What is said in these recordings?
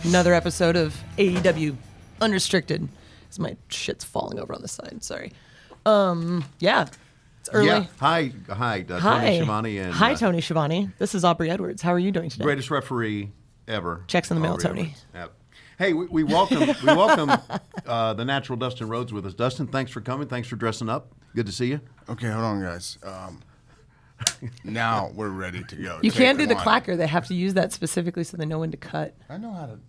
Another episode of AEW Unrestricted. As my shit's falling over on the side. Sorry. Yeah. It's early. Yeah. Hi. Tony Schiavone. And, Hi, Tony Schiavone. This is Aubrey Edwards. How are you doing today? Greatest referee ever. Checks in the mail, Aubrey Tony. Edwards. Yep. Hey, we welcome the natural Dustin Rhodes with us. Dustin, thanks for coming. Thanks for dressing up. Good to see you. Okay, hold on, guys. Now we're ready to go. You can't do the clacker. They have to use that specifically so they know when to cut. I know how to.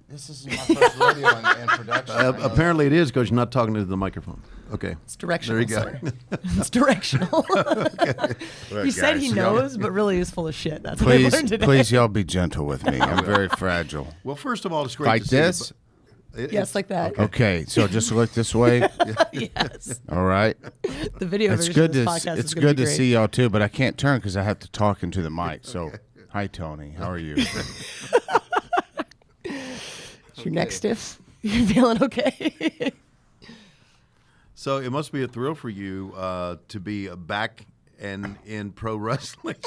This is my first rodeo in production. Apparently it is because you're not talking to the microphone. Okay. It's directional, there you go. It's directional. Look, He said guys, he knows, but really he's full of shit. That's what I learned today. Please, y'all be gentle with me. I'm very fragile. Well, first of all, it's great Like to see this? Yes, like that. Okay, so just look this way. Yes. All right. The video It's version good of this to podcast it's is gonna good be to great. see y'all too, but I can't turn because I have to talk into the mic. So, hi Tony, how are you? Is your neck stiff? You feeling okay? So it must be a thrill for you to be back and in pro wrestling.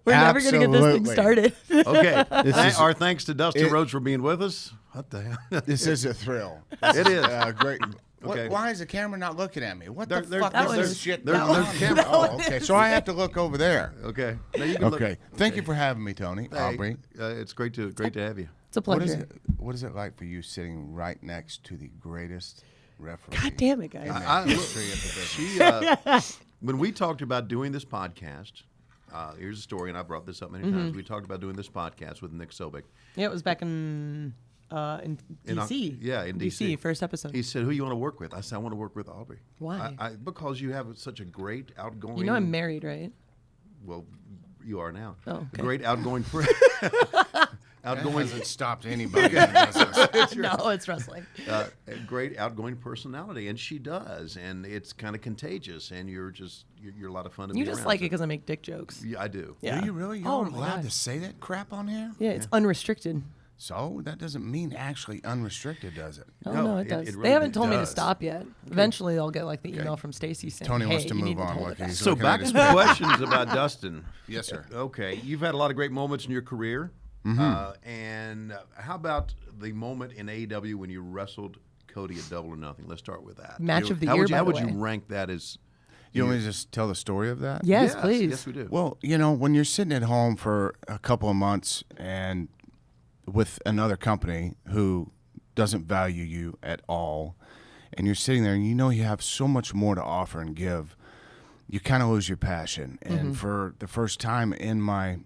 We're never going to get this thing Absolutely. started. Okay. is- Our thanks to Dustin it- Rhodes for being with us. What the hell? This is a thrill. It is. Great. Okay. Why is the camera not looking at me? What There- the there- fuck that is was- this shit? there's- going there's on? camera. Oh, okay. So I have to look over there. Okay. Now you can look. Okay. Thank you for having me, Tony. Hey, Aubrey. it's great to have you. It's a pleasure. What is it like for you sitting right next to the greatest referee? God damn it, guys. in the I- history of the business? She, when we talked about doing this podcast, here's a story, and I brought this up many times. We talked about doing this podcast with Nick Sobek. Yeah, it was back in D.C. In D.C. First episode. He said, "Who you want to work with?" I said, "I want to work with Aubrey." Why? Because you have such a great outgoing. You know I'm married, right? Well, you are now. Oh, okay. A great outgoing. That hasn't stopped anybody in the business. No, it's wrestling. A great outgoing personality, and she does, and it's kind of contagious, and you're a lot of fun to You be just around. like it because I make dick jokes. Yeah, I do. Yeah. Do you really? You're Oh, my allowed God. to say that crap on here? Yeah, it's unrestricted. So that doesn't mean actually unrestricted, does it? Oh, No, no, it it does. really they haven't told me to does. stop yet. Eventually, I'll get like the email from Stacy saying, Tony hey, wants to you move need to on. hold Look, it he's back. So looking at back his to questions about Dustin. Yes, sir. Okay, you've had a lot of great moments in your career, and how about the moment in AEW when you wrestled Cody at Double or Nothing? Let's start with that. Match of the How year, would you, by how the would you way. rank that as? You want me to just tell the story of that? Yes, please. Yes, we do. Well, when you're sitting at home for a couple of months and with another company who doesn't value you at all, and you're sitting there and you have so much more to offer and give, you kind of lose your passion. And for the first time in my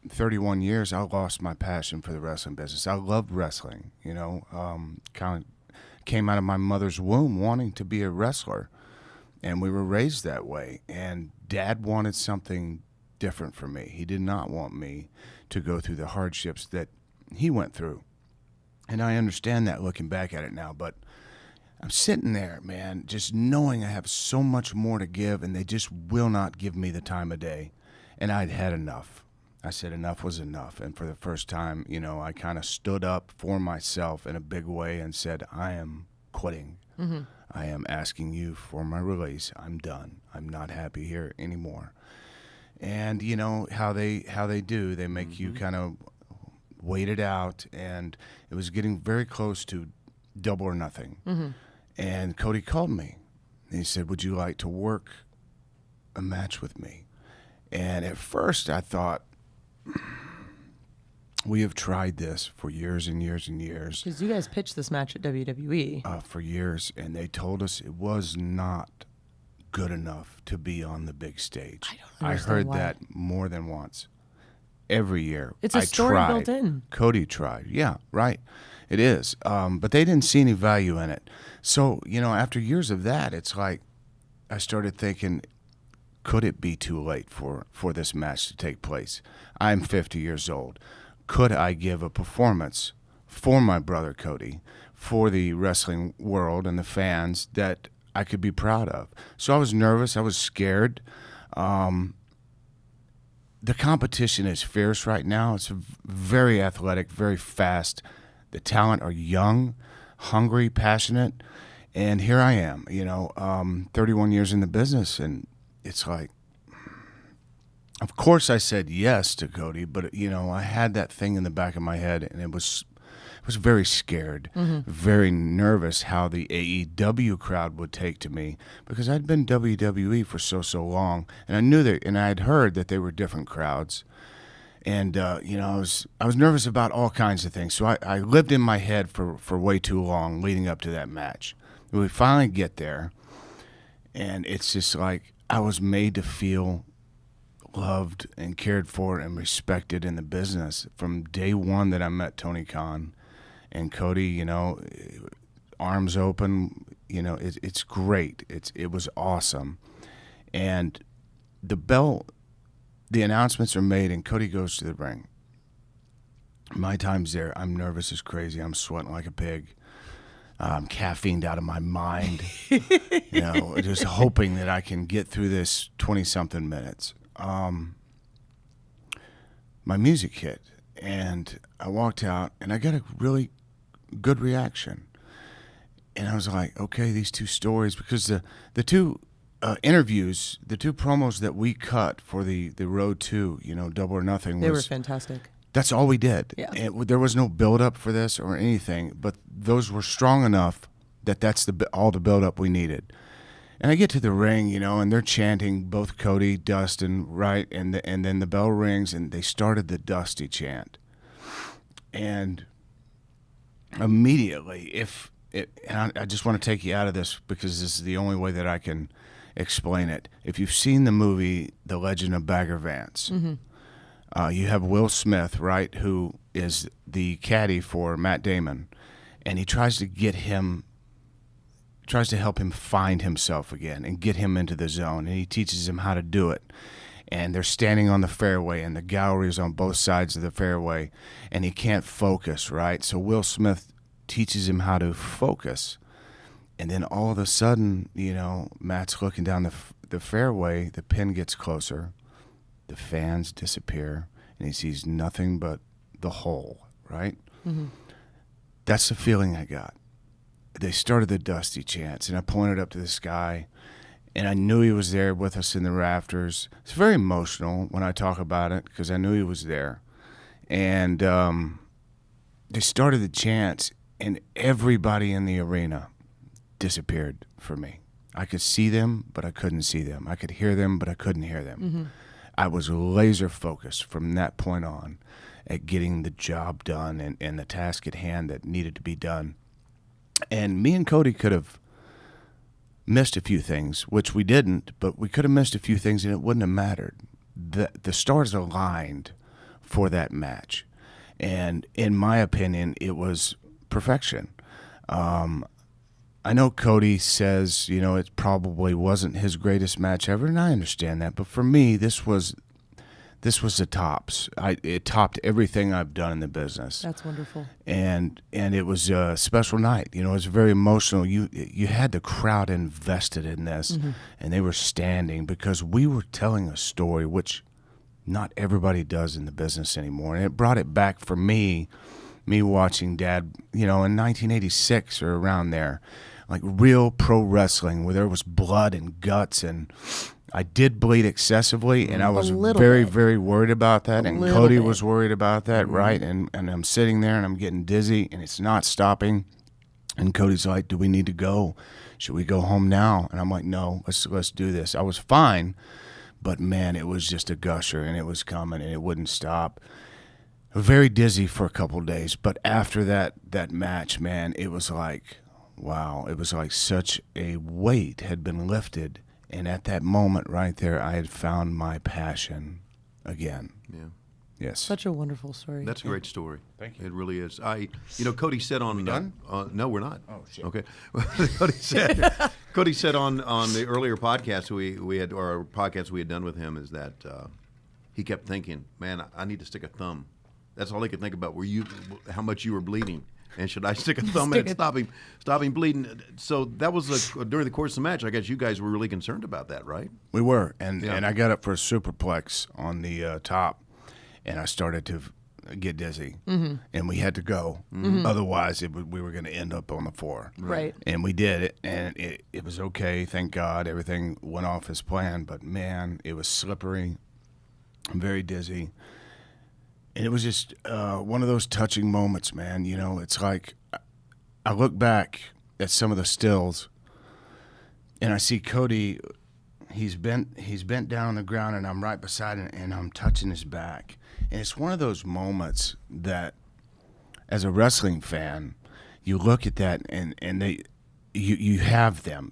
31 years, I lost my passion for the wrestling business. I loved wrestling, kind of came out of my mother's womb wanting to be a wrestler. And we were raised that way. And Dad wanted something different for me. He did not want me to go through the hardships that he went through. And I understand that looking back at it now. But I'm sitting there, man, just knowing I have so much more to give, and they just will not give me the time of day. And I'd had enough. I said enough was enough. And for the first time, I kind of stood up for myself in a big way and said, I am quitting. I am asking you for my release. I'm done. I'm not happy here anymore. And how they do. They make you kind of wait it out. And it was getting very close to Double or Nothing. And Cody called me. And he said, would you like to work a match with me? And at first I thought, we have tried this for years and years and years. Because you guys pitched this match at WWE. For years, and they told us it was not good enough to be on the big stage. I don't I understand heard why. that more than once. Every year. It's a I story tried. built in. Cody tried. Yeah, right. It is. But they didn't see any value in it. So, after years of that, it's like I started thinking, could it be too late for this match to take place? I'm 50 years old. Could I give a performance for my brother Cody, for the wrestling world and the fans that I could be proud of? So I was nervous. I was scared. The competition is fierce right now. It's very athletic, very fast. The talent are young, hungry, passionate. And here I am, 31 years in the business, and it's like of course, I said yes to Cody, but I had that thing in the back of my head, and I was very scared, very nervous how the AEW crowd would take to me, because I'd been WWE for so long, and I knew and I had heard that they were different crowds, and I was nervous about all kinds of things. So I lived in my head for way too long leading up to that match. We finally get there, and it's just like I was made to feel loved and cared for and respected in the business from day one that I met Tony Khan and Cody. Arms open. It's great. It was awesome, and the announcements are made, and Cody goes to the ring. My time's there. I'm nervous as crazy. I'm sweating like a pig. I'm caffeined out of my mind, just hoping that I can get through this 20-something minutes. My music hit, and I walked out, and I got a really good reaction. And I was like, okay, these two stories, because the two interviews, the two promos that we cut for the Road to, Double or Nothing, they were fantastic. That's all we did. Yeah. There was no build-up for this or anything, but those were strong enough that that's all the build-up we needed. And I get to the ring, and they're chanting, both Cody, Dustin, right? And then the bell rings, and they started the Dusty chant. And immediately, and I just want to take you out of this because this is the only way that I can explain it. If you've seen the movie The Legend of Bagger Vance, you have Will Smith, right, who is the caddy for Matt Damon, and he tries to help him find himself again and get him into the zone, and he teaches him how to do it. And they're standing on the fairway, and the gallery is on both sides of the fairway, and he can't focus, right? So Will Smith teaches him how to focus, and then all of a sudden, Matt's looking down the fairway, the pin gets closer, the fans disappear, and he sees nothing but the hole, right? Mm-hmm. That's the feeling I got. They started the Dusty chants, and I pointed up to the sky, and I knew he was there with us in the rafters. It's very emotional when I talk about it because I knew he was there. And they started the chants, and everybody in the arena disappeared for me. I could see them, but I couldn't see them. I could hear them, but I couldn't hear them. Mm-hmm. I was laser focused from that point on at getting the job done and the task at hand that needed to be done. And me and Cody could have missed a few things, which we didn't, but we could have missed a few things and it wouldn't have mattered. The stars aligned for that match. And in my opinion, it was perfection. I know Cody says, it probably wasn't his greatest match ever, and I understand that. But for me, this was the tops. It topped everything I've done in the business. That's wonderful. And it was a special night. It was very emotional. You had the crowd invested in this, mm-hmm. and they were standing because we were telling a story which not everybody does in the business anymore. And it brought it back for me watching Dad, in 1986 or around there, like real pro wrestling where there was blood and guts, and I did bleed excessively, and I was very, very worried about that, and Cody was worried about that, mm-hmm. right? And I'm sitting there, and I'm getting dizzy, and it's not stopping, and Cody's like, do we need to go? Should we go home now? And I'm like, no, let's do this. I was fine, but man, it was just a gusher, and it was coming, and it wouldn't stop. Very dizzy for a couple of days, but after that match, man, it was like, wow, it was like such a weight had been lifted. And at that moment right there, I had found my passion again. Yeah. Yes. Such a wonderful story. That's a great story. Thank you. It really is. Cody said on... Are we done? No, we're not. Oh, shit. Okay. Cody said on the earlier podcast we had, or our podcast we had done with him, is that he kept thinking, man, I need to stick a thumb. That's all he could think about, how much you were bleeding. And should I stick a thumb in it, stop him bleeding? So that was during the course of the match. I guess you guys were really concerned about that, right? We were, and I got up for a superplex on the top, and I started to get dizzy, mm-hmm. and we had to go. Mm-hmm. Otherwise, we were going to end up on the floor. Right. And we did it, and it was okay. Thank God, everything went off as planned. But man, it was slippery. I'm very dizzy. And it was just one of those touching moments, man. You know, it's like I look back at some of the stills, and I see Cody. He's bent down on the ground, and I'm right beside him, and I'm touching his back. And it's one of those moments that, as a wrestling fan, you look at that, and you have them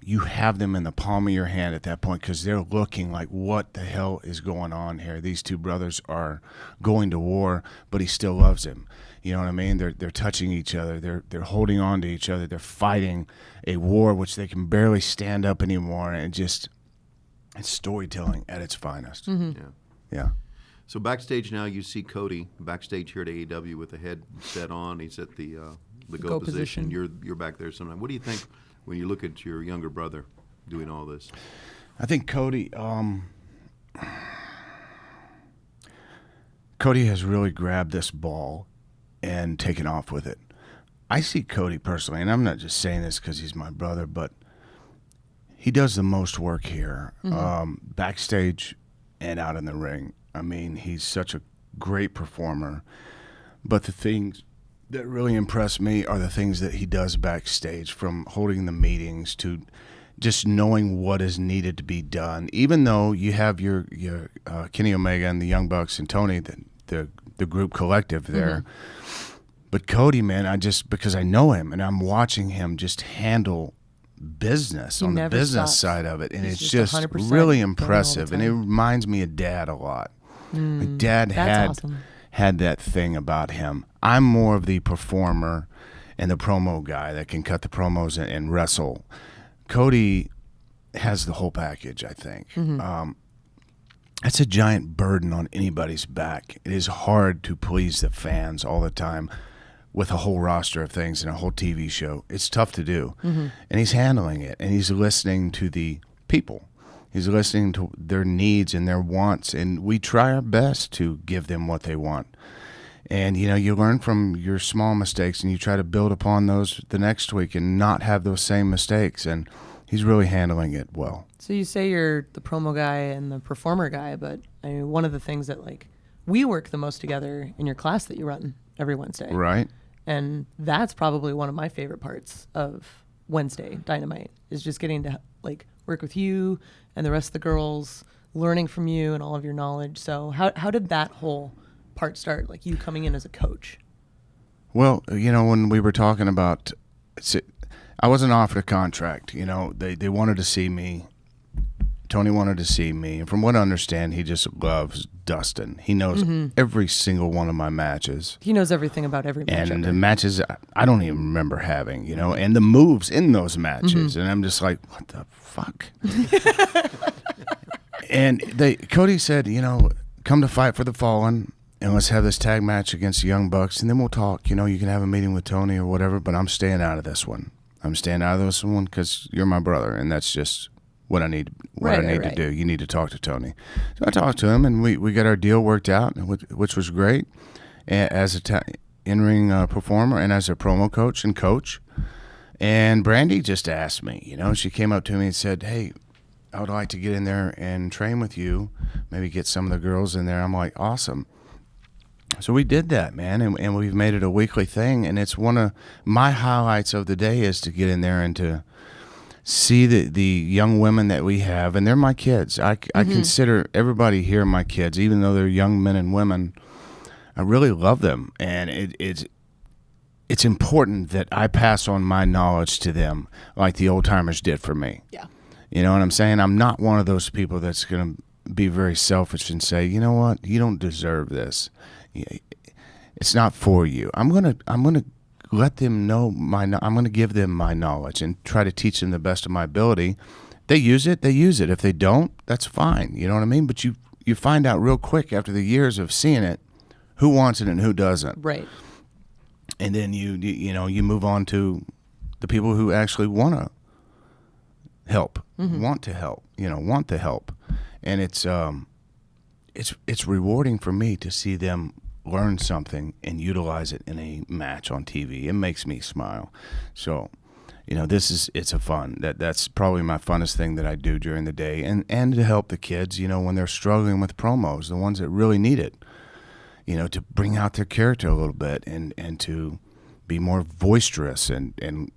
in the palm of your hand at that point, because they're looking like, what the hell is going on here? These two brothers are going to war, but he still loves him. You know what I mean? They're touching each other. They're holding on to each other. They're fighting a war which they can barely stand up anymore, and it's storytelling at its finest. Mm-hmm. Yeah. So backstage now, you see Cody backstage here at AEW with the headset on. He's at the go position. You're back there sometime. What do you think when you look at your younger brother doing all this? I think Cody has really grabbed this ball and taken off with it. I see Cody personally, and I'm not just saying this because he's my brother, but he does the most work here, backstage and out in the ring. I mean, he's such a great performer. But the things that really impress me are the things that he does backstage, from holding the meetings to just knowing what is needed to be done. Even though you have your Kenny Omega and the Young Bucks and Tony, the group collective there. But Cody, man, because I know him and I'm watching him just handle business on the business side of it, and it's just really impressive, and it reminds me of Dad a lot. My dad had that thing about him. I'm more of the performer and the promo guy that can cut the promos and wrestle. Cody has the whole package, I think. That's a giant burden on anybody's back. It is hard to please the fans all the time with a whole roster of things and a whole TV show. It's tough to do. And he's handling it, and he's listening to the people. He's listening to their needs and their wants, and we try our best to give them what they want. And, you know, you learn from your small mistakes, and you try to build upon those the next week and not have those same mistakes, and he's really handling it well. So you say you're the promo guy and the performer guy, but I mean, one of the things that, like, we work the most together in your class that you run every Wednesday. Right. And that's probably one of my favorite parts of Wednesday Dynamite, is just getting to, like, work with you and the rest of the girls, learning from you and all of your knowledge. So how did that whole part start, like you coming in as a coach? Well, you know, when we were talking about, I wasn't offered a contract. You know, they wanted to see me. Tony wanted to see me. And from what I understand, he just loves Dustin. He knows every single one of my matches. He knows everything about every match. And the matches I don't even remember having, you know, and the moves in those matches. And I'm just like, what the fuck? And Cody said, you know, come to Fight for the Fallen, and let's have this tag match against the Young Bucks, and then we'll talk. You know, you can have a meeting with Tony or whatever, but I'm staying out of this one. I'm staying out of this one because you're my brother, and that's just what I need to do. You need to talk to Tony. So I talked to him, and we got our deal worked out, which was great, as a in-ring performer and as a promo coach and coach. And Brandi just asked me, you know, she came up to me and said, hey, I would like to get in there and train with you, maybe get some of the girls in there. I'm like, awesome. So we did that, man, and we've made it a weekly thing, and it's one of my highlights of the day is to get in there and to see the young women that we have, and they're my kids. I consider everybody here my kids, even though they're young men and women. I really love them, and it's important that I pass on my knowledge to them like the old timers did for me. Yeah. You know what I'm saying? I'm not one of those people that's going to be very selfish and say, you know what, you don't deserve this. It's not for you. I'm gonna let them know I'm gonna give them my knowledge and try to teach them the best of my ability. They use it. If they don't, that's fine. You know what I mean? But you find out real quick after the years of seeing it who wants it and who doesn't. Right. And then you move on to the people who actually want to help, want to help, want the help, and it's rewarding for me to see them learn something and utilize it in a match on TV. It makes me smile. So, it's a fun. That's probably my funnest thing that I do during the day, and to help the kids, when they're struggling with promos, the ones that really need it, to bring out their character a little bit and to be more boisterous and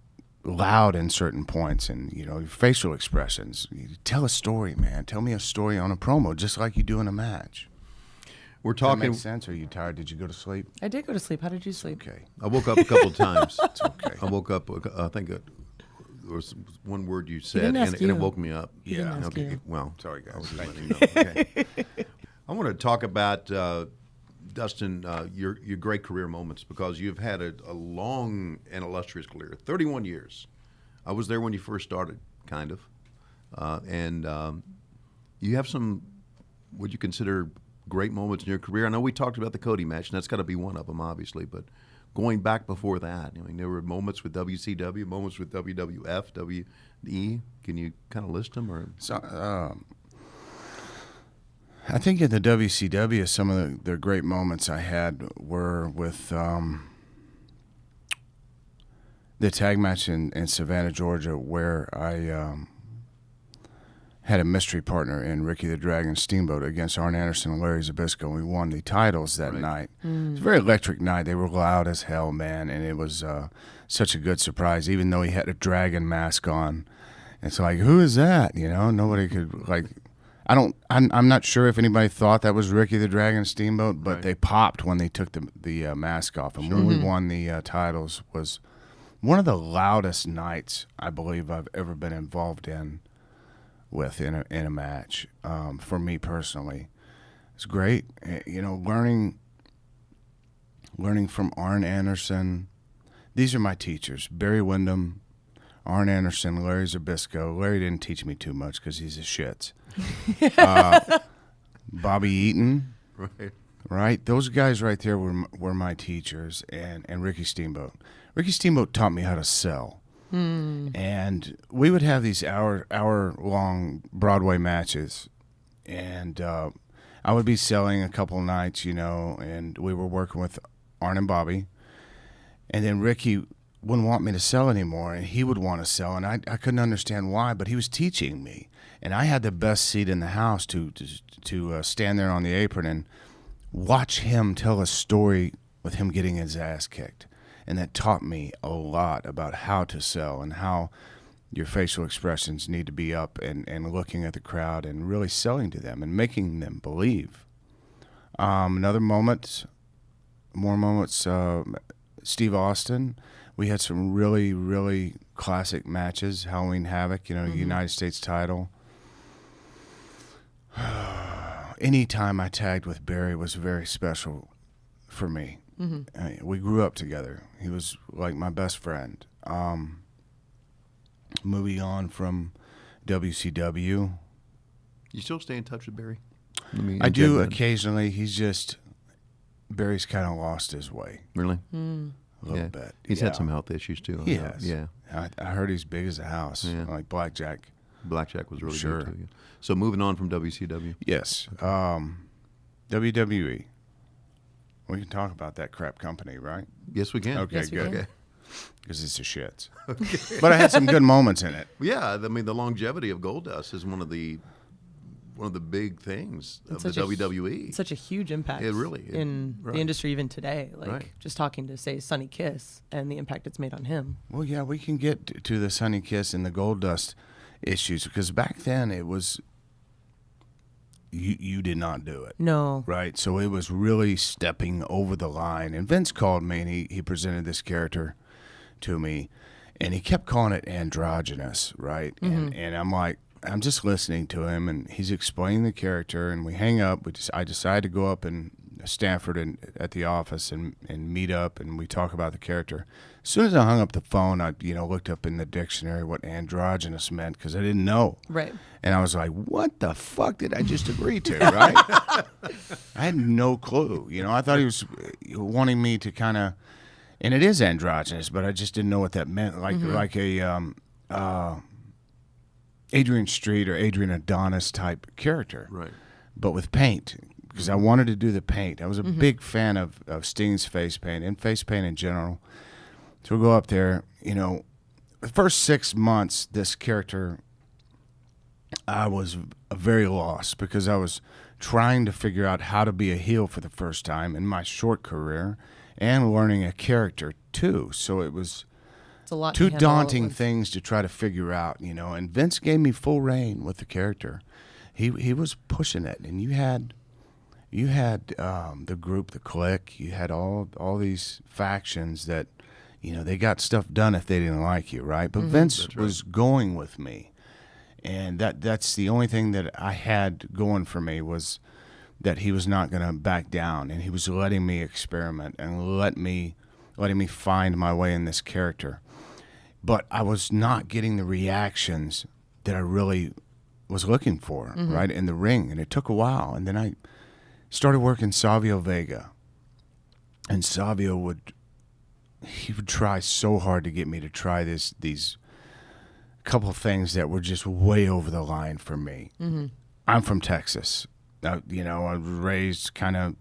loud in certain points, and your facial expressions. You tell a story, man. Tell me a story on a promo, just like you do in a match. We're talking. Does that make sense? Are you tired? Did you go to sleep? I did go to sleep. How did you sleep? Okay. I woke up a couple of times. It's okay. I woke up. I think there was one word you said, didn't ask and it you. woke me up. He didn't ask Okay. you. Well, Sorry, guys. I was just Thank letting you know. Okay. I want to talk about Dustin, your great career moments, because you've had a long and illustrious career, 31 years. I was there when you first started, kind of, and you have some. Would you consider great moments in your career? I know we talked about the Cody match, and that's got to be one of them, obviously. But going back before that, there were moments with WCW, moments with WWF, WE. Can you kind of list them? Or So, I think in the WCW, some of the great moments I had were with the tag match in Savannah, Georgia, where I had a mystery partner in Ricky the Dragon Steamboat against Arn Anderson and Larry Zbyszko. We won the titles that night. It was a very electric night. They were loud as hell, man, and it was such a good surprise, even though he had a dragon mask on. It's like, who is that? Nobody could, I'm not sure if anybody thought that was Ricky the Dragon Steamboat, but they popped when they took the mask off. And when we won the titles was one of the loudest nights I believe I've ever been involved in a match, for me personally. It's great. Learning from Arn Anderson. These are my teachers: Barry Windham, Arn Anderson, Larry Zbyszko. Larry didn't teach me too much because he's a shits. Bobby Eaton. Right? Those guys right there were my teachers, and Ricky Steamboat. Ricky Steamboat taught me how to sell. And we would have these hour-long Broadway matches, and I would be selling a couple nights, and we were working with Arn and Bobby, and then Ricky wouldn't want me to sell anymore, and he would want to sell, and I couldn't understand why, but he was teaching me, and I had the best seat in the house to stand there on the apron and watch him tell a story with him getting his ass kicked. And that taught me a lot about how to sell and how your facial expressions need to be up and looking at the crowd and really selling to them and making them believe. More moments, Steve Austin. We had some really, really classic matches. Halloween Havoc, United States title. Any time I tagged with Barry was very special for me. We grew up together. He was like my best friend. Moving on from WCW. you still stay in touch with Barry? I do occasionally. Barry's kind of lost his way. Really? A little bit. He's had some health issues too. He has. Yeah. I heard he's big as a house, like Blackjack. Blackjack was really good too. Yeah. So moving on from WCW. Yes. WWE. We can talk about that crap company, right? Yes, we can. Okay, Yes, we good. can. Because it's a shit. Okay. But I had some good moments in it. Yeah, the longevity of Goldust is one of the big things of the WWE. Such a huge impact. It really in right. the industry even today. Like Right. just talking to say Sonny Kiss and the impact it's made on him. Well, yeah, we can get to the Sonny Kiss and the Goldust issues because back then it was you did not do it. No. Right? So it was really stepping over the line. And Vince called me and he presented this character to me and he kept calling it androgynous, right? Mm-hmm. And I'm like, I'm just listening to him and he's explaining the character and we hang up. I decided to go up in Stanford and at the office and meet up and we talk about the character. As soon as I hung up the phone, I looked up in the dictionary what androgynous meant because I didn't know. Right. And I was like, what the fuck did I just agree to, right? I had no clue. I thought he was wanting me to kind of, and it is androgynous, but I just didn't know what that meant. Like a Adrian Street or Adrian Adonis type character. Right. But with paint, because I wanted to do the paint. I was a big fan of Sting's face paint and face paint in general. So we'll go up there, the first 6 months, this character, I was very lost because I was trying to figure out how to be a heel for the first time in my short career and learning a character too. So it was It's a lot to two handle all at daunting once. things to try to figure out, and Vince gave me full reign with the character. He was pushing it, and you had the group, the clique, you had all these factions that, they got stuff done if they didn't like you, right? But Vince was going with me. And that's the only thing that I had going for me was that he was not going to back down, and he was letting me experiment and letting me find my way in this character. But I was not getting the reactions that I really was looking for, right, in the ring. And it took a while. And then I started working Savio Vega. And Savio would try so hard to get me to try these couple of things that were just way over the line for me. I'm from Texas. I was raised kind of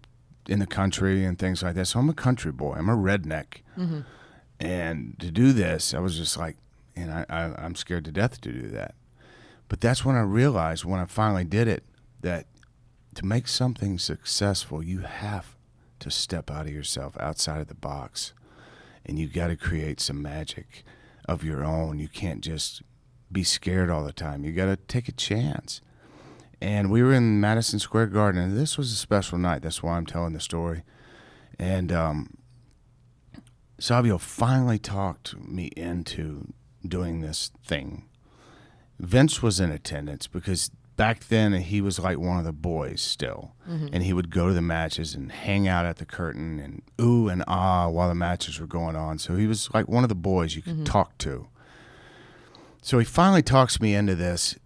in the country and things like that. So I'm a country boy. I'm a redneck. And to do this, I was just like, and I'm scared to death to do that. But that's when I realized, when I finally did it, that to make something successful, you have to step out of yourself, outside of the box. And you got to create some magic of your own. You can't just be scared all the time. You got to take a chance. And we were in Madison Square Garden, and this was a special night. That's why I'm telling the story. And Savio finally talked me into doing this thing. Vince was in attendance because back then he was like one of the boys still. And he would go to the matches and hang out at the curtain and ooh and ah while the matches were going on. So he was like one of the boys you could talk to. So he finally talks me into this.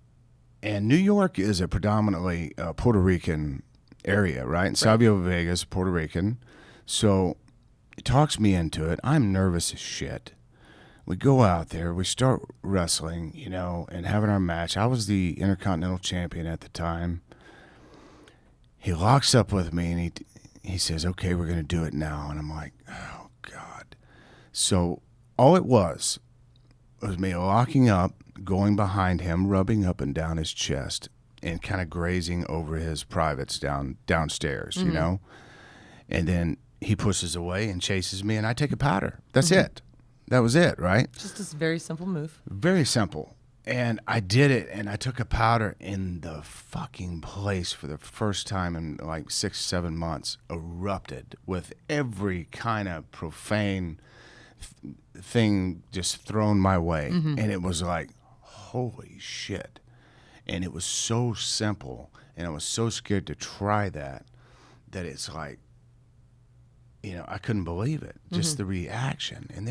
And New York is a predominantly Puerto Rican area, right? And Savio Vega is Puerto Rican. So he talks me into it. I'm nervous as shit. We go out there. We start wrestling, and having our match. I was the Intercontinental Champion at the time. He locks up with me, and he says, okay, we're going to do it now. And I'm like, oh, God. So all it was me locking up, going behind him, rubbing up and down his chest, and kind of grazing over his privates downstairs, And then he pushes away and chases me, and I take a powder. That's it. That was it, right? Just a very simple move. Very simple. And I did it, and I took a powder, and the fucking place for the first time in like 6-7 months erupted with every kind of profane thing just thrown my way. And it was like, holy shit. And it was so simple, and I was so scared to try that it's like, I couldn't believe it. Just the reaction. And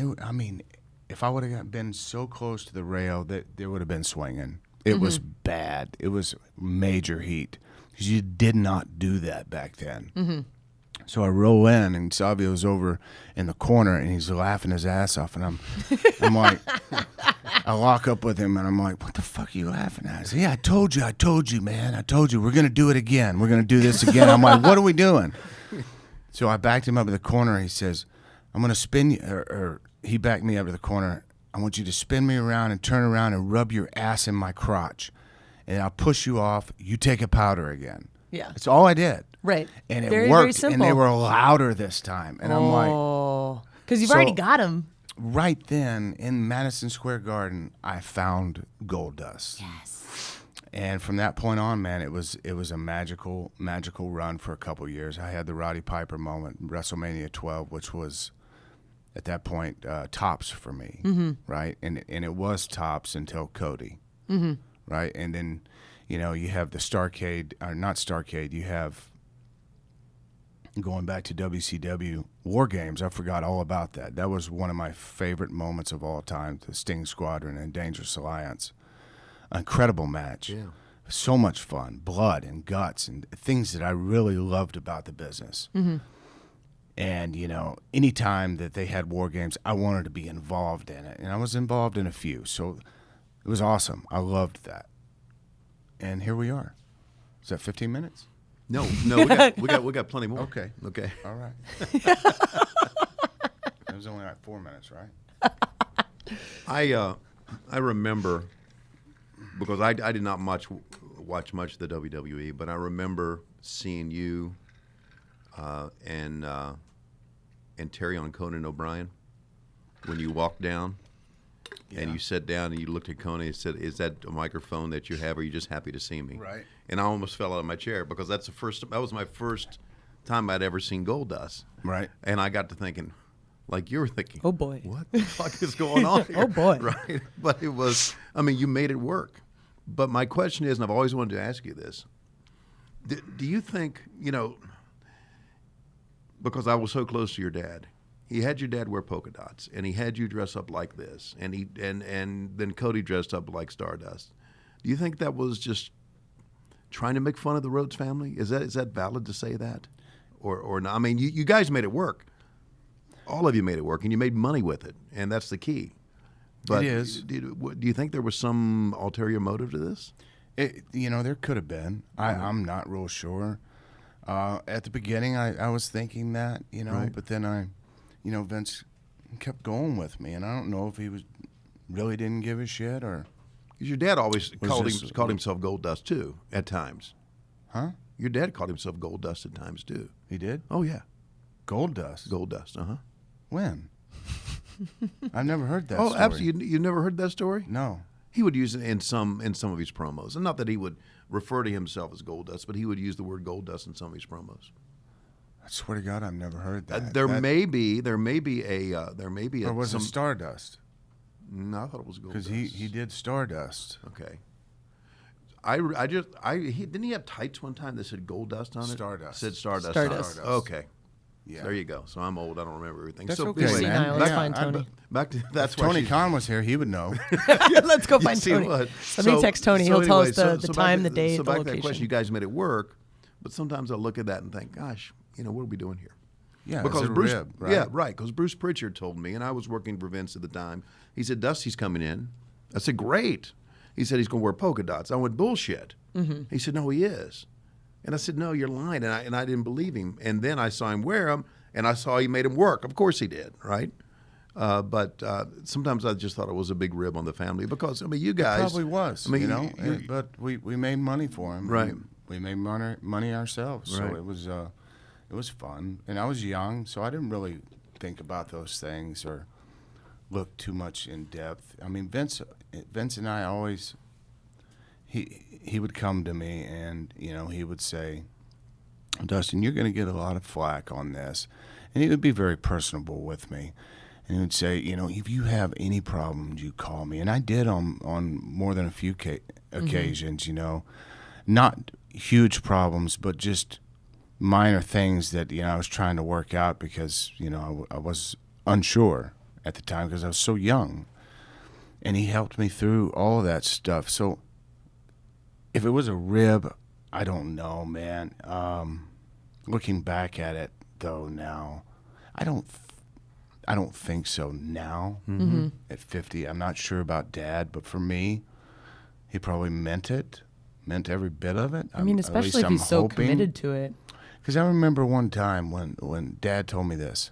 if I would have been so close to the rail, that there would have been swinging. It was bad. It was major heat. Because you did not do that back then. So I roll in, and Savio's over in the corner, and he's laughing his ass off. And I'm like, I lock up with him, and I'm like, what the fuck are you laughing at? I say, yeah, I told you, man. I told you. We're going to do it again. We're going to do this again. I'm like, what are we doing? So I backed him up in the corner. He says, I'm going to spin you, or he backed me up to the corner. I want you to spin me around and turn around and rub your ass in my crotch. And I'll push you off. You take a powder again. Yeah. That's all I did. Right. And it very, worked. very simple. And they were louder this time. And I'm like, oh, because you've already got him. Right then, in Madison Square Garden, I found Goldust. Yes. And from that point on, man, it was a magical run for a couple years. I had the Roddy Piper moment, WrestleMania 12, which was at that point tops for me, right? And it was tops until Cody, right? And then you have the Starrcade, or not Starrcade. You have, going back to WCW War Games. I forgot all about that. That was one of my favorite moments of all time. The Sting Squadron and Dangerous Alliance. Incredible match. Yeah. So much fun. Blood and guts and things that I really loved about the business. And, anytime that they had War Games, I wanted to be involved in it. And I was involved in a few. So it was awesome. I loved that. And here we are. Is that 15 minutes? No, we got plenty more. Okay. All right. It was only like 4 minutes, right? I remember, because I did not watch much of the WWE, but I remember seeing you and Terry on Conan O'Brien when you walked down. Yeah. And you sat down and you looked at Conan and said, "Is that a microphone that you have, or are you just happy to see me?" Right. And I almost fell out of my chair because that was my first time I'd ever seen Goldust. Right. And I got to thinking, like you were thinking, oh boy, what the fuck is going on here? Oh boy. Right. But it was, I mean, you made it work. But my question is, and I've always wanted to ask you this, do you think, because I was so close to your dad, he had your dad wear polka dots, and he had you dress up like this, and then Cody dressed up like Stardust. Do you think that was just trying to make fun of the Rhodes family? Is that valid to say that, or not? I mean, you guys made it work. All of you made it work, and you made money with it, and that's the key. But it is. Do you think there was some ulterior motive to this? There could have been. I'm not real sure. At the beginning, I was thinking that, Right. But then Vince kept going with me, and I don't know if he really didn't give a shit or. Because your dad always called this- himself Goldust too at times. Huh? Your dad called himself Goldust at times too. He did? Oh yeah, Goldust? Goldust. When? I've never heard that Oh, story. absolutely. You never heard that story? No. He would use it in some of his promos, and not that he would refer to himself as Goldust, but he would use the word Goldust in some of his promos. I swear to God, I've never heard that. There That- may be a Or was it Stardust? No, I thought it was Goldust. Because he did Stardust. Okay. Didn't he have tights one time that said Goldust on it? Stardust. Said Stardust. Stardust. Okay. Yeah. There you go. So I'm old. I don't remember everything. That's so okay, You're man. senile. It's Yeah, fine, Tony. Back to that's why Tony she's- Khan was here, he would know. Let's go find Yes, he Tony. would. Somebody text Tony. He'll tell us the back time, to- the date, So the back to that location. question, you guys made it work, but sometimes I look at that and think, gosh, what are we doing here? Yeah, Because it's a Bruce, rib, right? yeah, right. Because Bruce Pritchard told me, and I was working for Vince at the time. He said, Dusty's coming in. I said, great. He said he's going to wear polka dots. I went, bullshit. Mm-hmm. He said, no, he is. And I said, no, you're lying. And I didn't believe him. And then I saw him wear them, and I saw he made him work. Of course he did, right? But sometimes I just thought it was a big rib on the family because, I mean, you guys. It probably was, I mean, you but we made money for him. Right. We made money ourselves, Right. so it was fun. And I was young, so I didn't really think about those things or look too much in depth. I mean, Vince and I always, he would come to me and, he would say, Dustin, you're going to get a lot of flack on this. And he would be very personable with me. And he would say, if you have any problems, you call me. And I did on more than a few occasions, not huge problems, but just minor things that, I was trying to work out because, I was unsure at the time because I was so young. And he helped me through all of that stuff. So if it was a rib, I don't know, man. Looking back at it, though, now, I don't think so now. Mm-hmm. At 50, I'm not sure about Dad, but for me, he probably meant every bit of it. I mean, at especially least if I'm he's so hoping. committed to it. Because I remember one time when Dad told me this.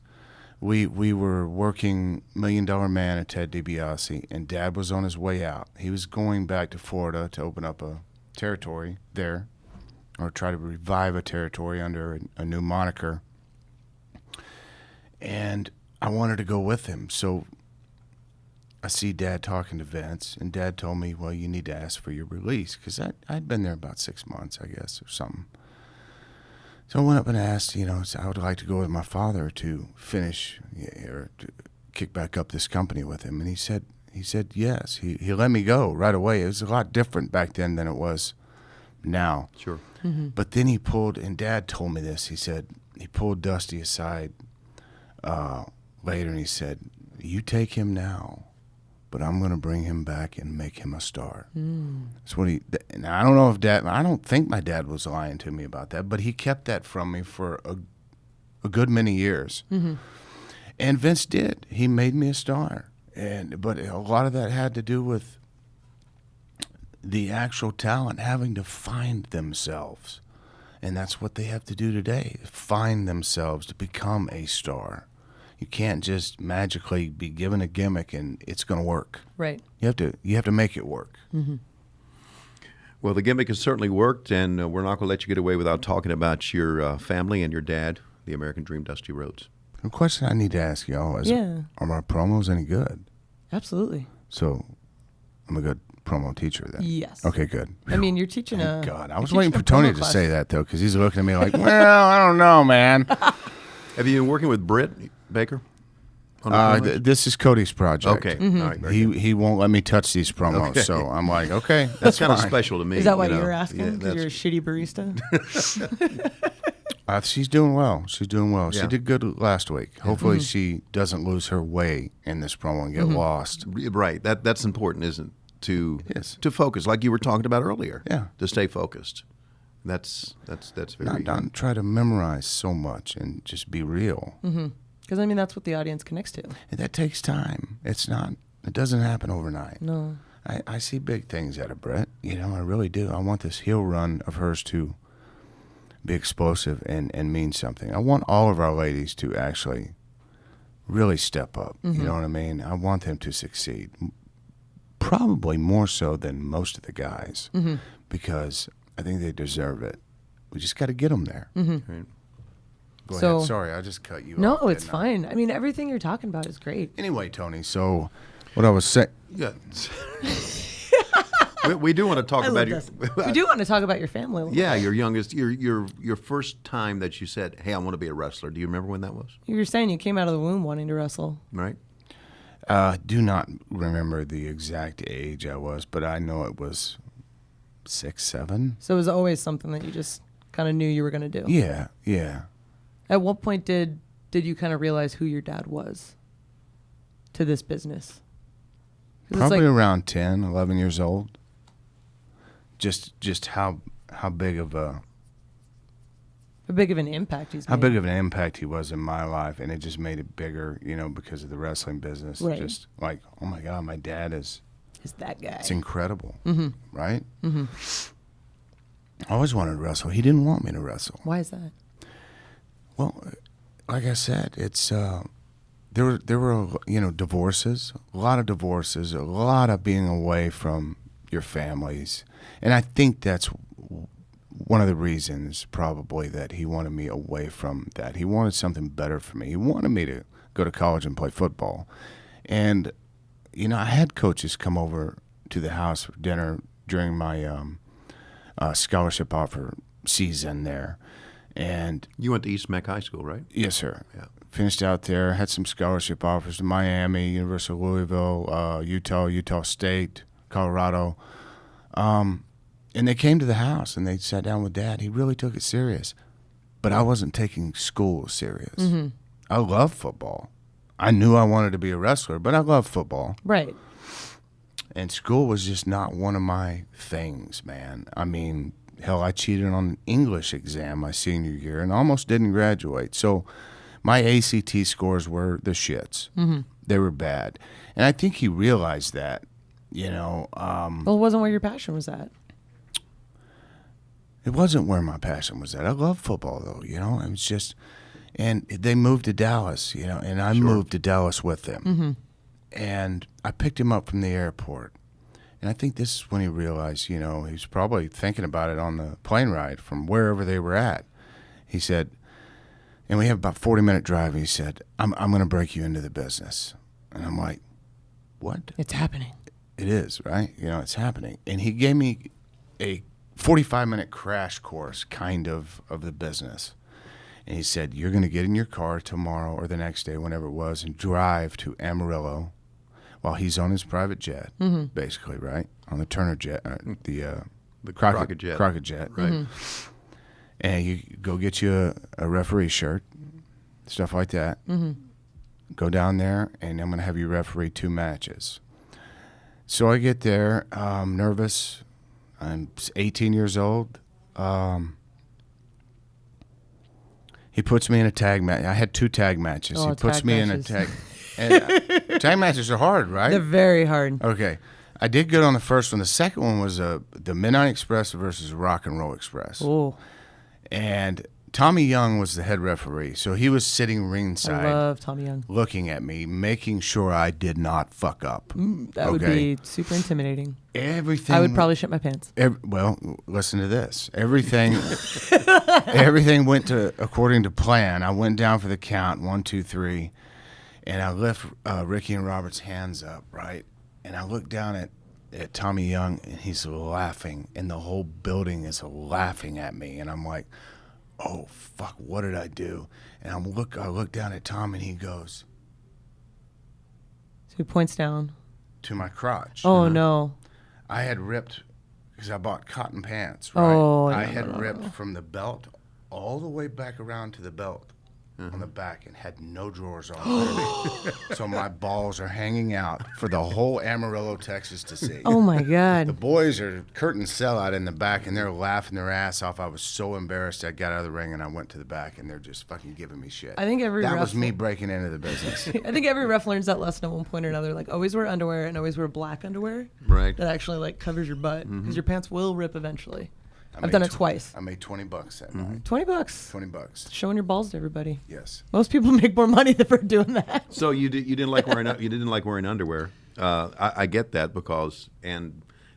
We were working $1 Million Man at Ted DiBiase, and Dad was on his way out. He was going back to Florida to open up a territory there, or try to revive a territory under a new moniker. And I wanted to go with him. So I see Dad talking to Vince, and Dad told me, well, you need to ask for your release, because I'd been there about 6 months, I guess, or something. So I went up and asked, I would like to go with my father to finish or to kick back up this company with him. And he said yes. He let me go right away. It was a lot different back then than it was now. Sure. Mm-hmm. But then he pulled, and Dad told me this, he said, he pulled Dusty aside later and he said, you take him now, but I'm going to bring him back and make him a star. That's what and I don't know if I don't think my dad was lying to me about that, but he kept that from me for a good many years. Mm-hmm. And Vince did. He made me a star. But a lot of that had to do with the actual talent having to find themselves. And that's what they have to do today, find themselves to become a star. You can't just magically be given a gimmick and it's going to work. Right. You have to make it work. Mm-hmm. Well, the gimmick has certainly worked, and we're not going to let you get away without talking about your family and your dad, the American Dream, Dusty Rhodes. The question I need to ask y'all is, are my promos any good? Absolutely. So I'm a good promo teacher then? Yes. Okay, good. I mean, you're teaching Thank God. I was you're waiting teaching for a Tony promo to class. say that, though, because he's looking at me like, well, I don't know, man. Have you been working with Britt Baker? On the promos? This is Cody's project. Okay. Mm-hmm. All right. Very good. He won't let me touch these promos, Okay. so I'm like, okay, That's that's kind of fine. special to me. Is that why you know? you're asking? Yeah, Because you're a shitty barista? She's doing well. She's doing well. Yeah. She did good last week. Hopefully she doesn't lose her way in this promo and get lost. Right. That's important, isn't it? Yes. To focus, like you were talking about earlier. Yeah. To stay focused. That's very Not try to memorize so much and just be real. Because, I mean, that's what the audience connects to. And that takes time. It doesn't happen overnight. No. I see big things out of Britt. You know, I really do. I want this heel run of hers to be explosive and mean something. I want all of our ladies to actually really step up. You know what I mean? I want them to succeed. Probably more so than most of the guys because I think they deserve it. We just got to get them there. Right. Go So- ahead. Sorry, I just cut you off. No, it's didn't I? fine. I mean, everything you're talking about is great. Anyway, Tony, so what I was saying. Yeah. we do want to talk about your. We do want to talk about your family a little Yeah, bit. your youngest, your first time that you said, "Hey, I want to be a wrestler." Do you remember when that was? You were saying you came out of the womb wanting to wrestle. Right. Do not remember the exact age I was, but I know it was 6, 7. So it was always something that you just kind of knew you were going to do. Yeah, yeah. At what point did you kind of realize who your dad was to this business? 'Cause it's Probably like, around 10, 11 years old. Just how big of how big of an impact he's made. how big of an impact he was in my life, and it just made it bigger, you know, because of the wrestling business. Right. Just like, oh my God, my dad is that guy. it's incredible, right? I always wanted to wrestle. He didn't want me to wrestle. Why is that? Well, like I said, it's there were divorces, a lot of being away from your families, and I think that's one of the reasons probably that he wanted me away from that. He wanted something better for me. He wanted me to go to college and play football, and I had coaches come over to the house for dinner during my scholarship offer season there. And You went to East Meck High School, right? yes, sir. Yeah. Finished out there, had some scholarship offers to Miami, University of Louisville, Utah State, Colorado. And they came to the house and they sat down with Dad. He really took it serious. But I wasn't taking school serious. I love football. I knew I wanted to be a wrestler, but I love football. Right. And school was just not one of my things, man. I mean, hell, I cheated on an English exam my senior year and almost didn't graduate. So my ACT scores were the shits. They were bad. And I think he realized that, Well, it wasn't where your passion was at. It wasn't where my passion was at. I love football, though, It was just, and they moved to Dallas, and I moved to Dallas with them. And I picked him up from the airport. And I think this is when he realized, he was probably thinking about it on the plane ride from wherever they were at. He said, and we have about 40-minute drive, and he said, I'm going to break you into the business. And I'm like, what? It's happening. It is, right? It's happening. And he gave me a 45-minute crash course, kind of the business. And he said, you're going to get in your car tomorrow or the next day, whenever it was, and drive to Amarillo while he's on his private jet, basically, right? On the Turner jet, the Crockett jet. Crockett jet. Right. And you go get you a referee shirt, stuff like that. Go down there, and I'm going to have you referee 2 matches. So I get there, nervous. I'm 18 years old. He puts me in a tag match. I had 2 tag matches. Oh, he puts tag me matches. in a tag. And, tag matches are hard, right? They're very hard. Okay. I did good on the first one. The second one was the Midnight Express versus Rock and Roll Express. Oh. And Tommy Young was the head referee, so he was sitting ringside. I love Tommy Young. Looking at me, making sure I did not fuck up. That would be super intimidating. Everything. I would probably shit my pants. Well, listen to this. Everything went according to plan. I went down for the count, 1, 2, 3, and I lift Ricky and Robert's hands up, right? And I look down at Tommy Young, and he's laughing, and the whole building is laughing at me, and I'm like, oh, fuck, what did I do? And I look down at Tom, and he goes. So he points down. To my crotch. Oh, no. I had ripped, because I bought cotton pants, right? Oh, I had ripped from the belt all the way back around to the belt on the back and had no drawers on. So my balls are hanging out for the whole Amarillo, Texas to see. Oh, my God. The boys are curtain sellout in the back, and they're laughing their ass off. I was so embarrassed. I got out of the ring, and I went to the back, and they're just fucking giving me shit. I think that was me breaking into the business. I think every ref learns that lesson at one point or another. Like, always wear underwear and always wear black underwear. Right. That actually, like, covers your butt. Because your pants will rip eventually. I've done it twice. I made $20 that night. $20. $20. Showing your balls to everybody. Yes. Most people make more money for doing that. So you didn't like wearing underwear. I get that because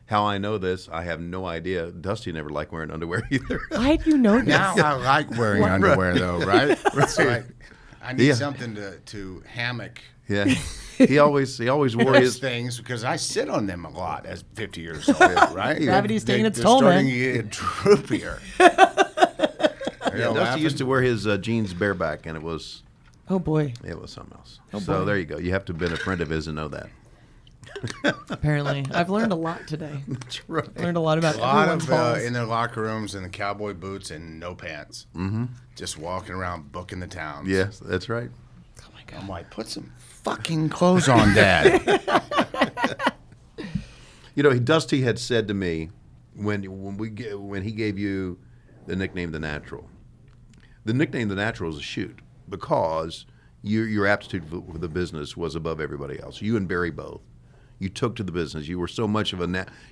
how I know this, I have no idea. Dusty never liked wearing underwear either. Why do you know this? Now I like wearing underwear though, right? It's like I need something to hammock. Yeah. He always wore his things because I sit on them a lot as 50 years old, right? Gravity's taking its toll, man. They're starting to get droopier. Dusty used to wear his jeans bareback, and it was. Oh boy. It was something else. Oh, so boy. there you go. You have to have been a friend of his to know that. Apparently, I've learned a lot today. That's right. Learned a lot about A lot everyone's of balls. in their locker rooms in the cowboy boots and no pants. Mm-hmm. Just walking around booking the towns. Yes, that's right. Oh my God. I'm like, put some fucking clothes on, Dad. Dusty had said to me when he gave you the nickname The Natural. The nickname The Natural is a shoot because your aptitude for the business was above everybody else. You and Barry both. You took to the business. You were so much of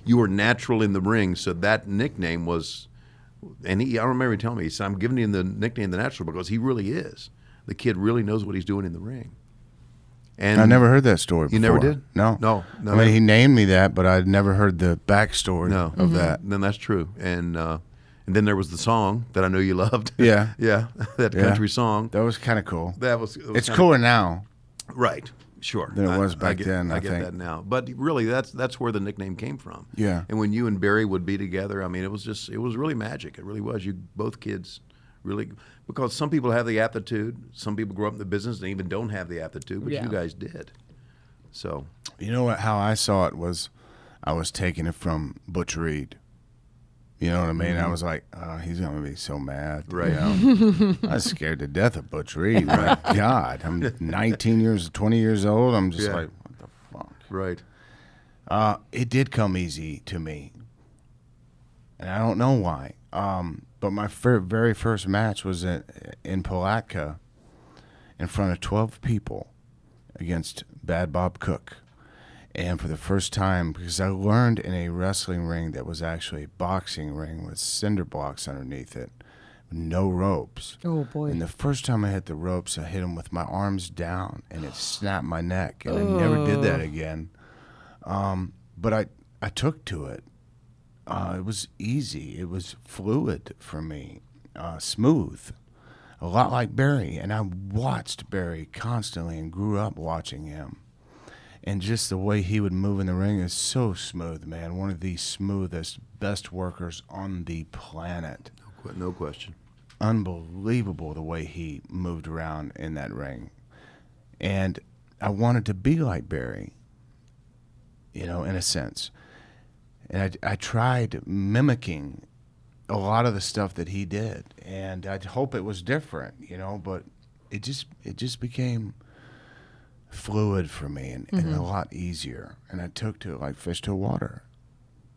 you were natural in the ring, so that nickname was. And I remember him telling me, he said, "I'm giving him the nickname The Natural because he really is. The kid really knows what he's doing in the ring." And I never heard that story before. You never did? No. No. I mean, he named me that, but I'd never heard the backstory of that. Then that's true. And then there was the song that I know you loved. Yeah. Yeah, that country song. That was kind of cool. It's cooler now. Right. Sure. Than it was back then, I get think. that now. But really, that's where the nickname came from. Yeah. And when you and Barry would be together, I mean, it was really magic. It really was. You both kids really, because some people have the aptitude. Some people grow up in the business and even don't have the aptitude, but you guys did. So. You know what? How I saw it was, I was taking it from Butch Reed. You know what I mean? I was like, oh, he's going to be so mad. Right. You know? I was scared to death of Butch Reed. My God. I'm 20 years old. I'm just like, what the fuck? Right. It did come easy to me. And I don't know why. But my very first match was in Palatka in front of 12 people against Bad Bob Cook. And for the first time, because I learned in a wrestling ring that was actually a boxing ring with cinder blocks underneath it, no ropes. Oh, boy. And the first time I hit the ropes, I hit him with my arms down, and it snapped my neck. And I never did that again. But I took to it. It was easy. It was fluid for me, smooth, a lot like Barry. And I watched Barry constantly and grew up watching him. And just the way he would move in the ring is so smooth, man. One of the smoothest, best workers on the planet. No question. Unbelievable the way he moved around in that ring. And I wanted to be like Barry, in a sense. And I tried mimicking a lot of the stuff that he did. And I'd hope it was different, but it just became fluid for me and a lot easier. And I took to it like fish to water.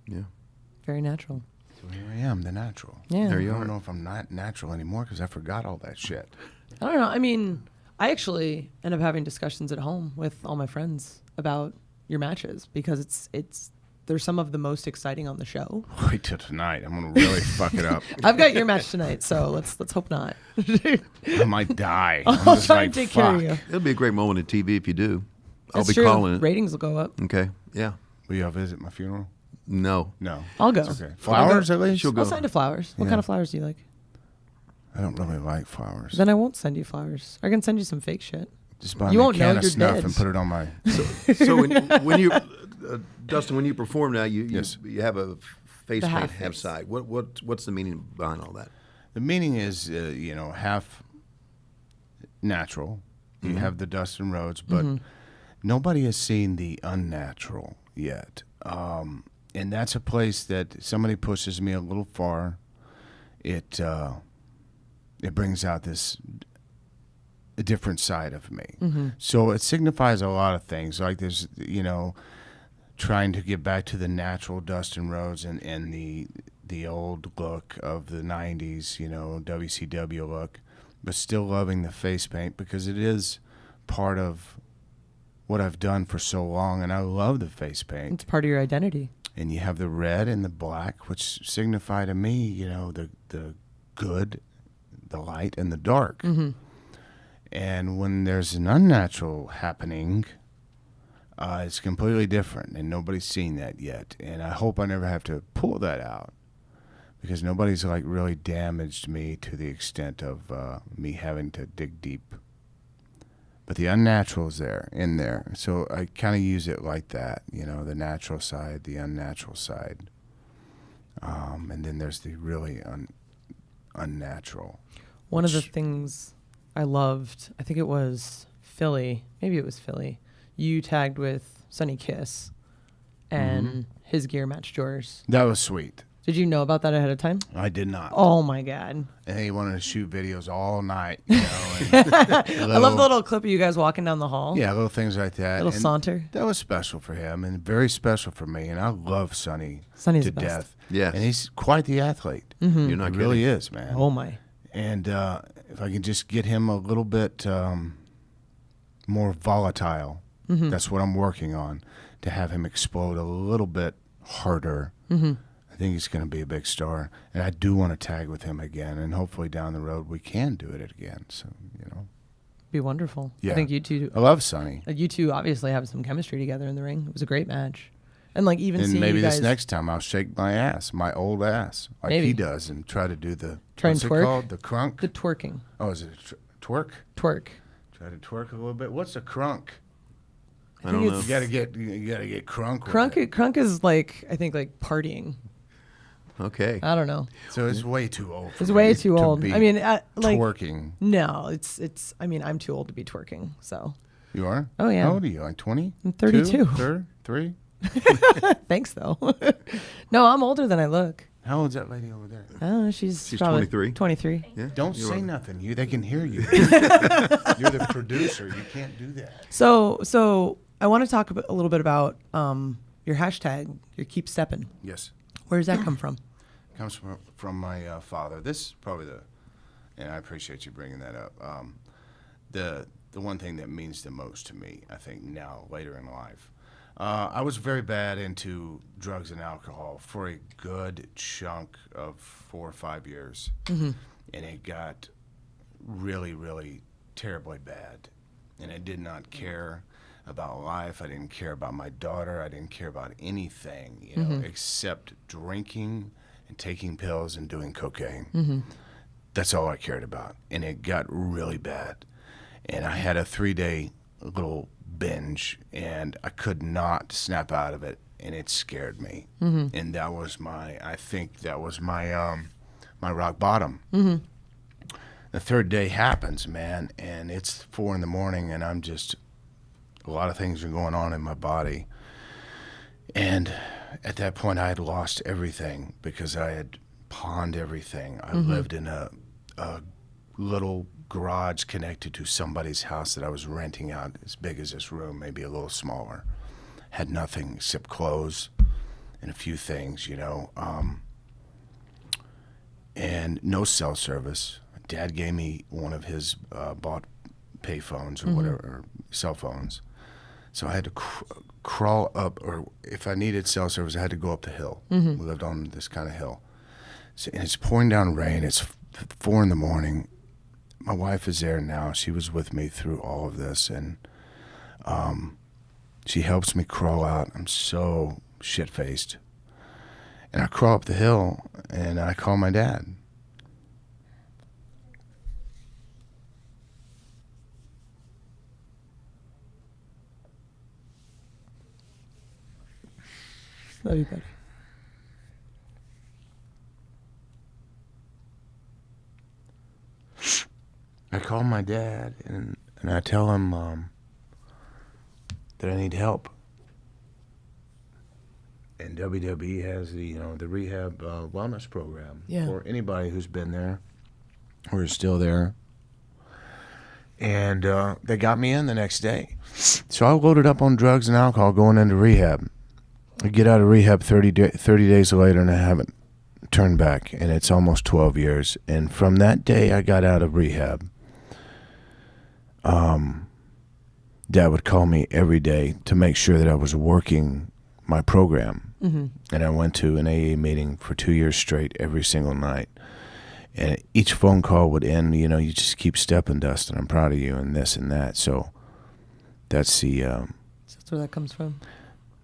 Yeah. Very natural. So here I am, the natural. Yeah. There you I are. don't know if I'm not natural anymore because I forgot all that shit. I don't know. I mean, I actually end up having discussions at home with all my friends about your matches because it's they're some of the most exciting on the show. Wait till tonight. I'm gonna really fuck it up. I've got your match tonight, so let's hope not. I might die. I'll try and take care of you. It'll be a great moment at TV if you do. I'll That's be true. calling it. Ratings will go up. Okay. Yeah. Will y'all visit my funeral? No. No. I'll go. Okay. Flowers at least? She'll go. I'll send you flowers. What kind of flowers do you like? I don't really like flowers. Then I won't send you flowers. I can send you some fake shit. Just buy You me won't a know can of you're snuff dead. and put it on my... So when you, Dustin, when you perform now, you have a face The paint half half face. side. What's the meaning behind all that? The meaning is, half natural. You have the Dustin Rhodes, but nobody has seen the Unnatural yet. And that's a place that somebody pushes me a little far. It brings out a different side of me. So it signifies a lot of things. Like there's, trying to get back to the natural Dustin Rhodes and the old look of the 90s, WCW look, but still loving the face paint because it is part of what I've done for so long, and I love the face paint. It's part of your identity. And you have the red and the black, which signify to me, the good, the light, and the dark. And when there's an unnatural happening, it's completely different, and nobody's seen that yet. And I hope I never have to pull that out because nobody's really damaged me to the extent of me having to dig deep. But the unnatural is in there. So I kind of use it like that, the natural side, the unnatural side. And then there's the really unnatural. One of the things I loved, I think it was Philly, maybe it was Philly, you tagged with Sonny Kiss and his gear matched yours. That was sweet. Did you know about that ahead of time? I did not. Oh my God. And he wanted to shoot videos all night. I love the little clip of you guys walking down the hall. Yeah, little things like that. Little And saunter. That was special for him and very special for me. And I love Sonny Sonny's to the best. death. Yes. And he's quite the athlete. You're not He kidding. really is, man. Oh my. And if I can just get him a little bit more volatile, that's what I'm working on, to have him explode a little bit harder. I think he's going to be a big star. And I do want to tag with him again. And hopefully down the road we can do it again. So, Be wonderful. Yeah. I think you two, I love Sonny. you two obviously have some chemistry together in the ring. It was a great match. And even And seeing maybe you guys, this next time I'll shake my ass, my old ass, like Maybe. he does, and try to do the, Try and what's it twerk? called? The crunk? the twerking. Oh, is it a twerk? Twerk. Try to twerk a little bit. What's a crunk? I don't know. You gotta get crunk. with Crunk, it. crunk is I think partying. Okay. I don't know. So it's way too old. For It's me way too to old. be I mean, twerking. no, it's. I mean, I'm too old to be twerking. So You are? Oh, yeah. How old are you? Like 20? I'm 32. 3? thanks though. No, I'm older than I look. How old's that lady over there? Oh, she's She's probably 23. 23. Yeah. Don't You're say right. nothing. They can hear you. You're the producer. You can't do that. So I want to talk a little bit about your hashtag, your Keep Steppin'. Yes. Where does that come from? Comes from my father. This is probably and I appreciate you bringing that up. The one thing that means the most to me, I think now, later in life. I was very bad into drugs and alcohol for a good chunk of 4 or 5 years. And it got really, really terribly bad. And I did not care about life. I didn't care about my daughter. I didn't care about anything, except drinking and taking pills and doing cocaine. That's all I cared about. And it got really bad. And I had a 3-day little binge, and I could not snap out of it, and it scared me. And that was my rock bottom. The third day happens, man, and it's 4 a.m, and I'm just, a lot of things are going on in my body. And at that point, I had lost everything because I had pawned everything. I lived in a little garage connected to somebody's house that I was renting out, as big as this room, maybe a little smaller. Had nothing except clothes and a few things, and no cell service. Dad gave me one of his bought pay phones or whatever, or cell phones. So I had to crawl up, or if I needed cell service, I had to go up the hill. Mm-hmm. We lived on this kind of hill. So, and it's pouring down rain. It's 4 a.m. My wife is there now. She was with me through all of this, and she helps me crawl out. I'm so shit-faced. And I crawl up the hill, and I call my dad. Love you, buddy. I call my dad, and I tell him that I need help. And WWE has the rehab wellness program for anybody who's been there or is still there. And they got me in the next day. So I loaded up on drugs and alcohol going into rehab. I get out of rehab 30 days later, and I haven't turned back, and it's almost 12 years. And from that day I got out of rehab, Dad would call me every day to make sure that I was working my program. Mm-hmm. And I went to an AA meeting for 2 years straight every single night. And each phone call would end, you just keep stepping, Dustin. I'm proud of you, and this and that. So that's That's where that comes from.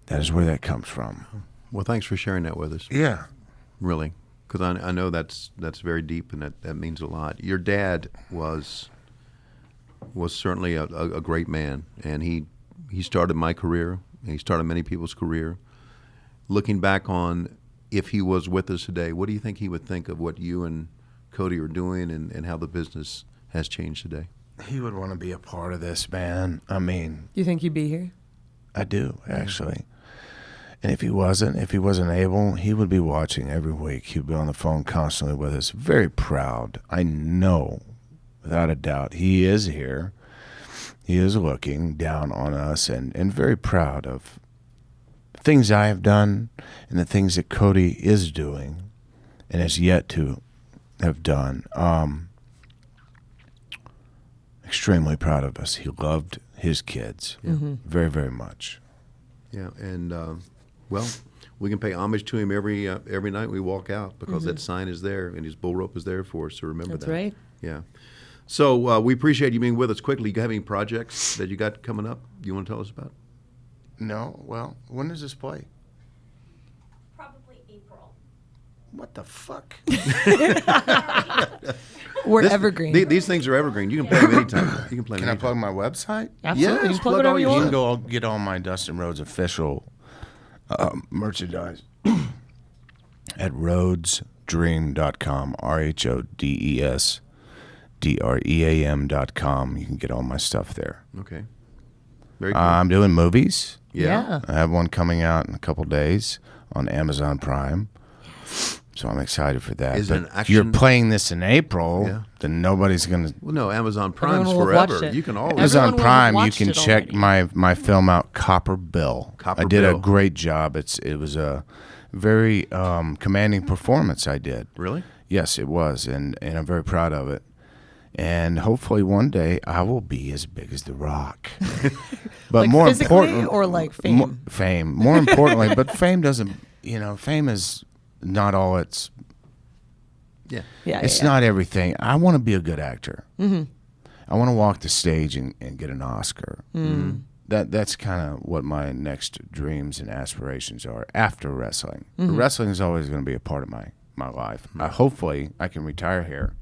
That is where that comes from. Well, thanks for sharing that with us. Yeah. Really. Because I know that's very deep, and that means a lot. Your dad was certainly a great man, and he started my career, and he started many people's career. Looking back on, if he was with us today, what do you think he would think of what you and Cody are doing and how the business has changed today? He would want to be a part of this, man. I mean, Do you think you'd be here? I do, actually. And if he wasn't able, he would be watching every week. He'd be on the phone constantly with us. Very proud. I know, without a doubt, he is here. He is looking down on us and very proud of things I have done and the things that Cody is doing and has yet to have done. Extremely proud of us. He loved his kids very, very much. Yeah, and well, we can pay homage to him every night we walk out because that sign is there and his bull rope is there for us to remember That's that. right. Yeah. So we appreciate you being with us. Quickly, you have any projects that you got coming up you want to tell us about? No? Well, when does this play? Probably April. What the fuck? We're evergreen. These things are evergreen. You can play them anytime. You can play them Can I anytime. plug my website? Absolutely. Yes, You can plug plug whatever all you your You want. can go get all my Dustin Rhodes official merchandise at rhodesdream.com, RHODESDREAM.com. You can get all my stuff there. Okay. Very cool. I'm doing movies. Yeah. I have one coming out in a couple days on Amazon Prime. So I'm excited for that. Is it But an if you're action- playing this in April, Yeah. then nobody's going to... Well, no, Amazon Prime's Everyone will have forever. watched it. You can always. Everyone Amazon will have Prime, you watched can it check already. my film out, Copper Bill. Copper I did Bill. a great job. It was a very commanding performance I did. Really? Yes, it was, and I'm very proud of it. And hopefully one day I will be as big as The Rock. But Like more physically important, or like fame? fame. More importantly, but fame doesn't. Fame is not all it's. Yeah. Yeah. It's yeah. not everything. I want to be a good actor. Mm-hmm. I want to walk the stage and get an Oscar. Mm-hmm. That's kind of what my next dreams and aspirations are after wrestling. Wrestling is always going to be a part of my life. Hopefully, I can retire here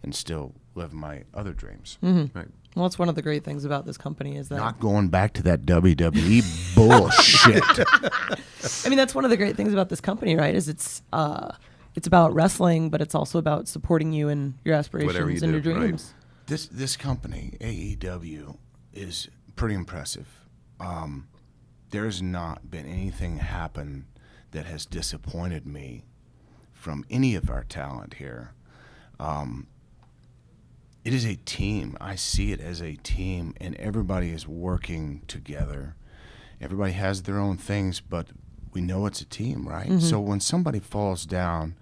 and still live my other dreams. Right. Well, it's one of the great things about this company is that Not going back to that WWE bullshit. I mean, that's one of the great things about this company, right? Is it's about wrestling, but it's also about supporting you in your aspirations Whatever you and your do, right. dreams. This company, AEW, is pretty impressive. There's not been anything happen that has disappointed me from any of our talent here. It is a team. I see it as a team, and everybody is working together. Everybody has their own things, but we know it's a team, right? So when somebody falls down,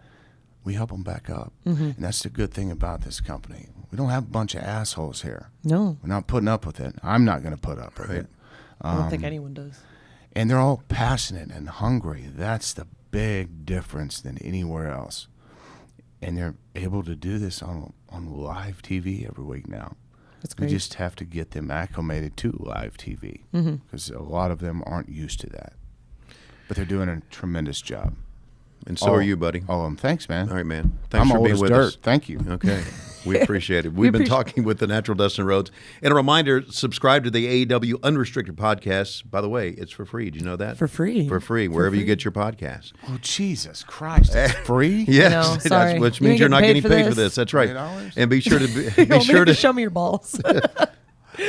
we help them back up. And that's the good thing about this company. We don't have a bunch of assholes here. No. We're not putting up with it. I'm not going to put up with it. I don't think anyone does. And they're all passionate and hungry. That's the big difference than anywhere else. And they're able to do this on live TV every week now. That's great. We just have to get them acclimated to live TV because a lot of them aren't used to that. But they're doing a tremendous job. And so are you, buddy. Oh, thanks, man. All right, man. Thanks I'm for old being as with dirt. us. Thank you. Okay. We appreciate it. We've been talking with the natural Dustin Rhodes. And a reminder, subscribe to the AEW Unrestricted podcast. By the way, it's for free. Do you know that? For free. For free, wherever you get your podcast. Oh, Jesus Christ. It's free? Yes. I know, sorry. Which You means ain't you're not getting getting paid for this. That's right. $8? And be sure to You be want sure me to to show me your balls.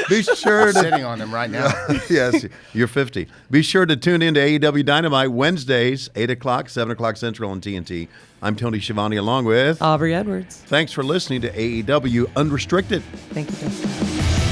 be sure I'm to sitting on them right now. yes, you're 50. Be sure to tune in to AEW Dynamite Wednesdays, 8 o'clock, 7 o'clock Central on TNT. I'm Tony Schiavone along with Aubrey Edwards. Thanks for listening to AEW Unrestricted. Thank you, Justin.